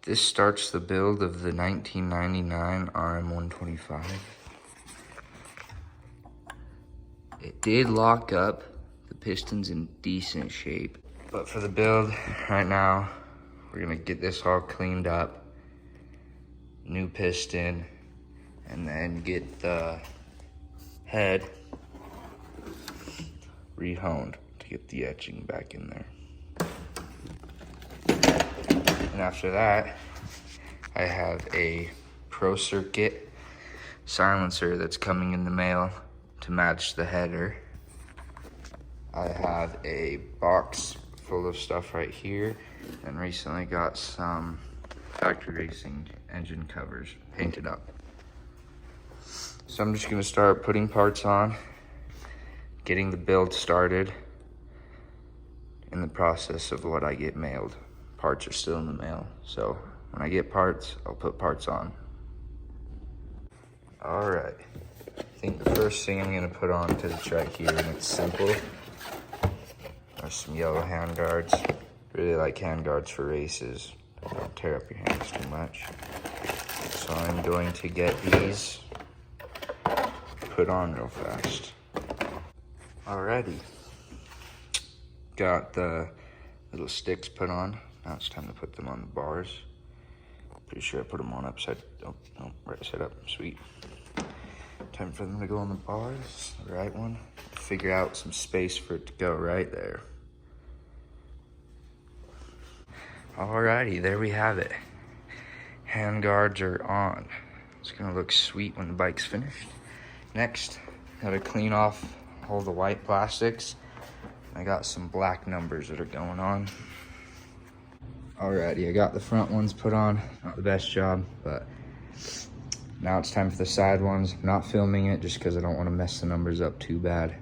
This starts the build of the 1999 RM125. It did lock up. The piston's in decent shape. But for the build right now, we're gonna get this all cleaned up, new piston, and then get the head rehoned to get the etching back in there. And after that, I have a Pro Circuit silencer that's coming in the mail to match the header. I have a box full of stuff right here, and recently got some factory racing engine covers painted up. So I'm just gonna start putting parts on, getting the build started in the process of what I get mailed. Parts are still in the mail, so when I get parts, I'll put parts on. All right, I think the first thing I'm gonna put on, because it's right here and it's simple, are some yellow hand guards. Really like hand guards for races. They don't tear up your hands too much. So I'm going to get these put on real fast. Alrighty. Got the little sticks put on. Now it's time to put them on the bars. Pretty sure I put them on upside, oh, no, right side up, sweet. Time for them to go on the bars, the right one. Figure out some space for it to go right there. Alrighty, there we have it. Hand guards are on. It's gonna look sweet when the bike's finished. Next, gotta clean off all the white plastics. I got some black numbers that are going on. Alrighty, I got the front ones put on. Not the best job, but now it's time for the side ones. I'm not filming it just because I don't want to mess the numbers up too bad.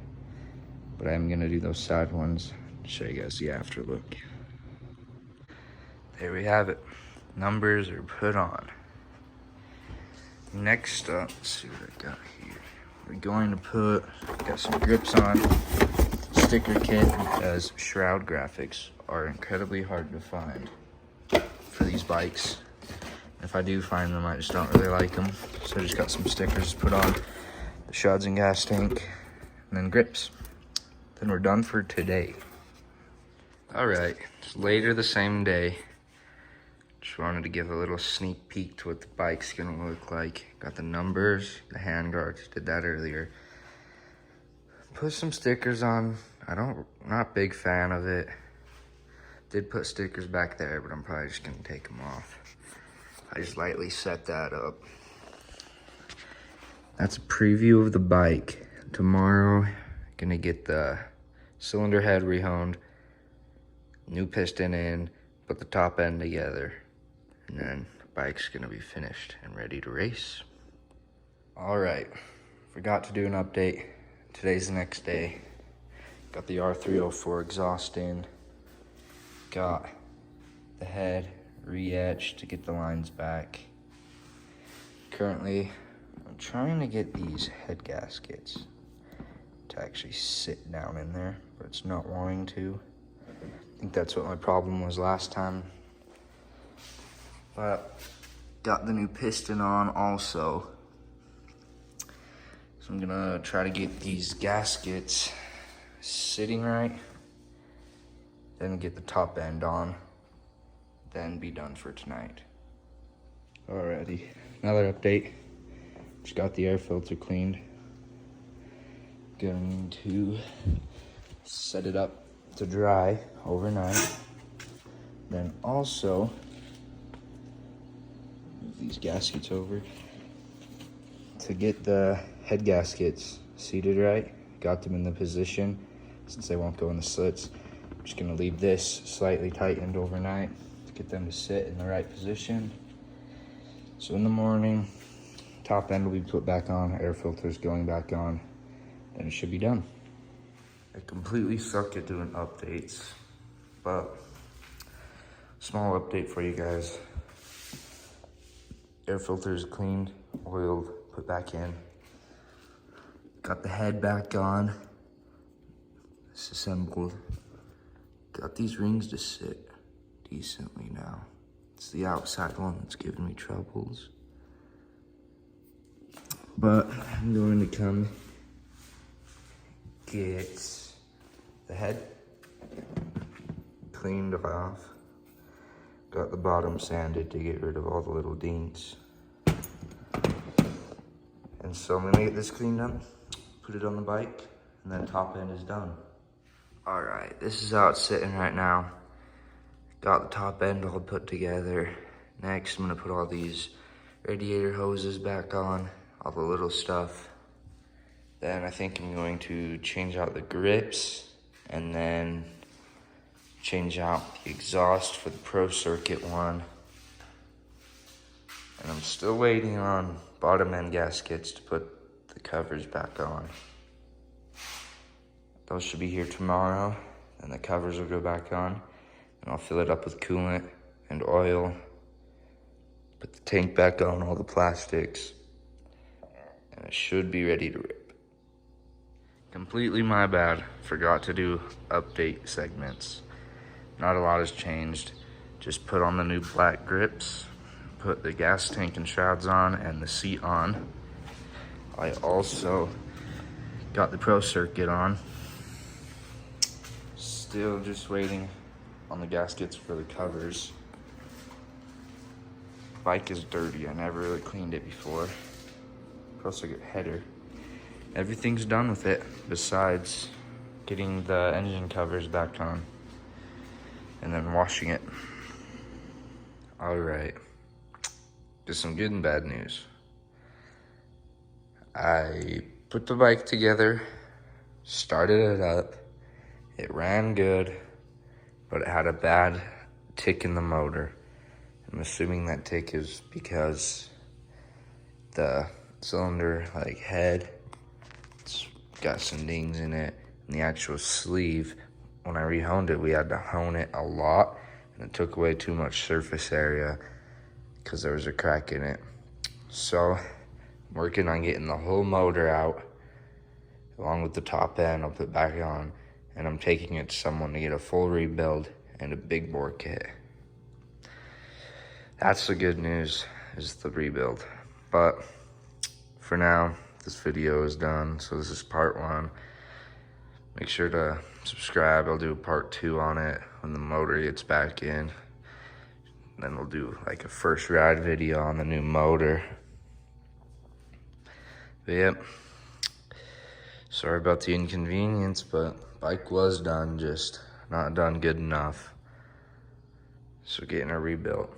But I am gonna do those side ones to show you guys the after look. There we have it. Numbers are put on. Next up, let's see what I got here. We're going to got some grips on, sticker kit, because shroud graphics are incredibly hard to find for these bikes. If I do find them, I just don't really like them. So I just got some stickers to put on, the shrouds and gas tank, and then grips. Then we're done for today. All right, it's later the same day. Just wanted to give a little sneak peek to what the bike's gonna look like. Got the numbers, the hand guards, did that earlier. Put some stickers on. Not a big fan of it. Did put stickers back there, but I'm probably just gonna take them off. I just lightly set that up. That's a preview of the bike. Tomorrow, gonna get the cylinder head rehoned, new piston in, put the top end together, and then the bike's gonna be finished and ready to race. All right, forgot to do an update. Today's the next day. Got the R304 exhaust in. Got the head re-etched to get the lines back. Currently, I'm trying to get these head gaskets to actually sit down in there, but it's not wanting to. I think that's what my problem was last time. But got the new piston on also. So I'm gonna try to get these gaskets sitting right, then get the top end on, then be done for tonight. Alrighty, another update. Just got the air filter cleaned. Going to set it up to dry overnight. Then also move these gaskets over to get the head gaskets seated right. Got them in the position since they won't go in the slits. I'm just gonna leave this slightly tightened overnight to get them to sit in the right position. So in the morning, top end will be put back on, air filters going back on, then it should be done. I completely suck at doing updates, but small update for you guys. Air filter is cleaned, oiled, put back in. Got the head back on, disassembled. Got these rings to sit decently now. It's the outside one that's giving me troubles. But I'm going to come get the head cleaned off. Got the bottom sanded to get rid of all the little dings. And so I'm gonna get this cleaned up, put it on the bike, and then top end is done. All right, this is how it's sitting right now. Got the top end all put together. Next, I'm gonna put all these radiator hoses back on, all the little stuff. Then I think I'm going to change out the grips and then change out the exhaust for the Pro Circuit one. And I'm still waiting on bottom end gaskets to put the covers back on. Those should be here tomorrow, and the covers will go back on, and I'll fill it up with coolant and oil, put the tank back on, all the plastics, and it should be ready to rip. Completely my bad, forgot to do update segments. Not a lot has changed. Just put on the new black grips, put the gas tank and shrouds on and the seat on. I also got the Pro Circuit on. Still just waiting on the gaskets for the covers. Bike is dirty, I never really cleaned it before. Pro Circuit header. Everything's done with it besides getting the engine covers back on and then washing it. All right, just some good and bad news. I put the bike together, started it up, it ran good, but it had a bad tick in the motor. I'm assuming that tick is because the cylinder head, it's got some dings in it, and the actual sleeve, when I rehoned it, we had to hone it a lot, and it took away too much surface area because there was a crack in it. So I'm working on getting the whole motor out, along with the top end. I'll put back on, and I'm taking it to someone to get a full rebuild and a big bore kit. That's the good news, is the rebuild. But for now, this video is done, so this is part 1. Make sure to subscribe. I'll do a part 2 on it when the motor gets back in. Then we'll do a first ride video on the new motor. But yep, sorry about the inconvenience, but bike was done, just not done good enough. So getting a rebuilt.